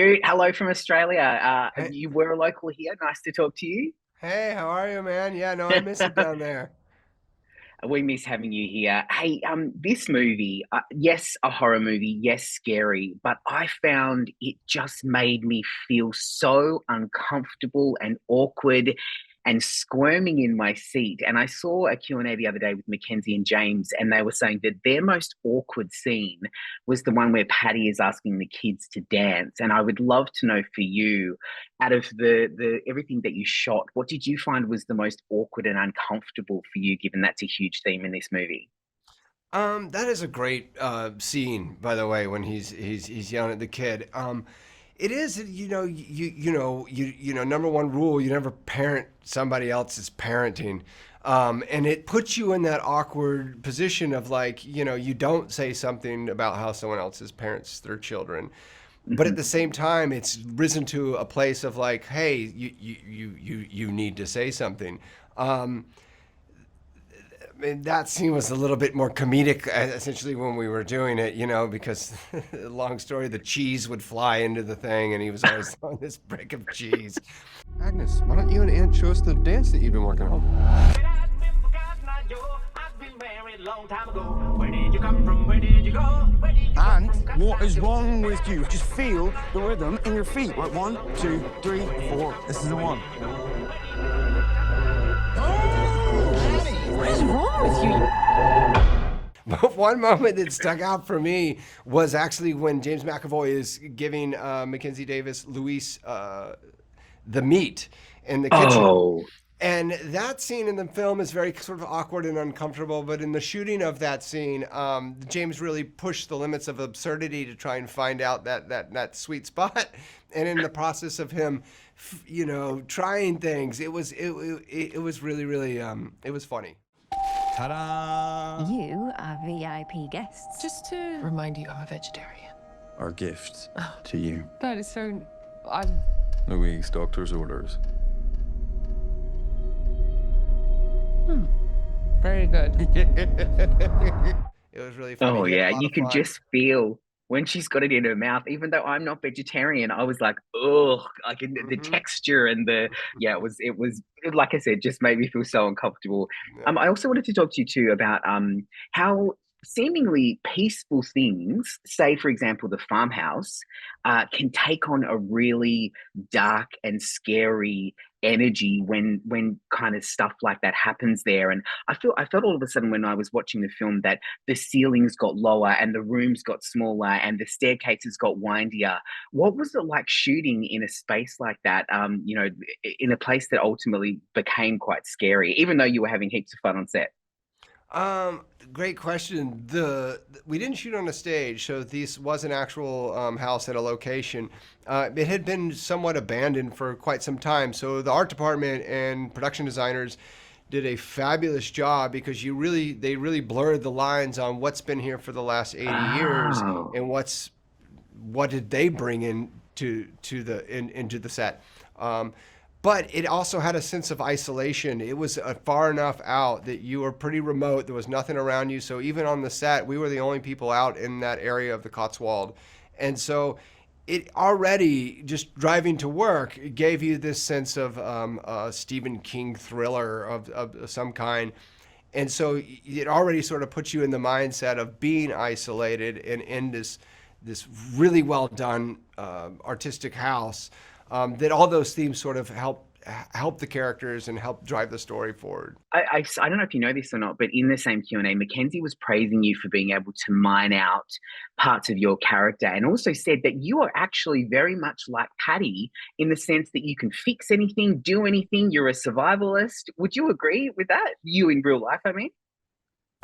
Scoot, hello from Australia. Hey, You were a local here. Nice to talk to you. hey, how are you, man? Yeah, no, I miss it down there. We miss having you here. Hey, this movie, yes, a horror movie, yes, scary, but I found it just made me feel so uncomfortable and awkward and squirming in my seat. And I saw a Q&A the other day with Mackenzie and James, and they were saying that their most awkward scene was the one where Patty is asking the kids to dance. And I would love to know for you, out of the everything that you shot, what did you find was the most awkward and uncomfortable for you, given that's a huge theme in this movie? That is a great scene, by the way, when he's yelling at the kid. It is, number one rule, you never parent somebody else's parenting. And it puts you in that awkward position of like, you don't say something about how someone else's parents their children. But at the Mhm. same time, it's risen to a place of like, hey, you need to say something. Um, that scene was a little bit more comedic, essentially, when we were doing it, because long story, the cheese would fly into the thing, and he was always on this brick of cheese. Agnes, why don't you and Aunt show us the dance that you've been working on? Where did you come from? Where did you go? Where did you come And from? what is wrong with you? Just feel the rhythm in your feet. Right, one, two, three, four. This is the one. What is wrong with you? But one moment that stuck out for me was actually when James McAvoy is giving Mackenzie Davis Luis the meat in the kitchen. Oh, And that scene in the film is very sort of awkward and uncomfortable. But in the shooting of that scene, James really pushed the limits of absurdity to try and find out that sweet spot. And in the process of him, trying things, it was really really it was funny. Ta-da! You are VIP guests. Just to remind you, I'm a vegetarian. Our gift to you. That is so. I. Louise, doctor's orders. Very good. It was really funny. oh He had a yeah. lot You of can fun. just feel when she's got it in her mouth. Even though I'm not vegetarian, I was like, oh, like the Hmm. texture and yeah, it was like I said, just made me feel so uncomfortable. Yeah. I also wanted to talk to you too about how seemingly peaceful things, say for example the farmhouse, can take on a really dark and scary energy when kind of stuff like that happens there. And I felt all of a sudden when I was watching the film that the ceilings got lower and the rooms got smaller and the staircases got windier. What was it like shooting in a space like that, in a place that ultimately became quite scary, even though you were having heaps of fun on set? Um, Great question. We didn't shoot on a stage, so this was an actual house at a location. It had been somewhat abandoned for quite some time, so the art department and production designers did a fabulous job because they really blurred the lines on what's been here for the last 80 years Oh. and what did they bring into the set. Um, but it also had a sense of isolation. It was far enough out that you were pretty remote. There was nothing around you. So even on the set, we were the only people out in that area of the Cotswold. And so it already, just driving to work, it gave you this sense of a Stephen King thriller of some kind. And so it already sort of puts you in the mindset of being isolated and in this really well done artistic house, that all those themes sort of help the characters and help drive the story forward. I don't know if you know this or not, but in the same Q&A, Mackenzie was praising you for being able to mine out parts of your character and also said that you are actually very much like Patty in the sense that you can fix anything, do anything. You're a survivalist. Would you agree with that? You in real life, I mean?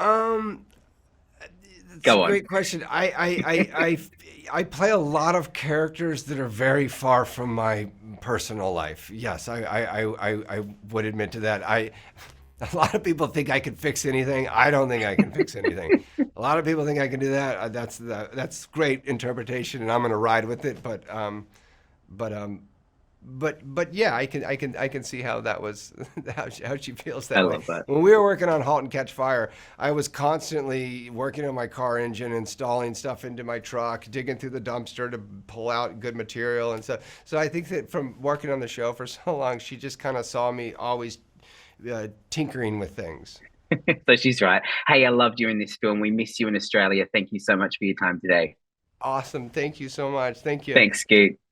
Um, That's a Go on. great question. I play a lot of characters that are very far from my personal life. Yes, I would admit to that. A lot of people think I can fix anything. I don't think I can fix anything. A lot of people think I can do that. That's great interpretation, and I'm going to ride with it. But but yeah, I can see how that was how she feels I that way. love that. When we were working on *Halt and Catch Fire*, I was constantly working on my car engine, installing stuff into my truck, digging through the dumpster to pull out good material and stuff. So I think that from working on the show for so long, she just kind of saw me always tinkering with things. So she's right. Hey, I loved you in this film. We miss you in Australia. Thank you so much for your time today. Awesome. Thank you so much. Thank you. Thanks, Scoot.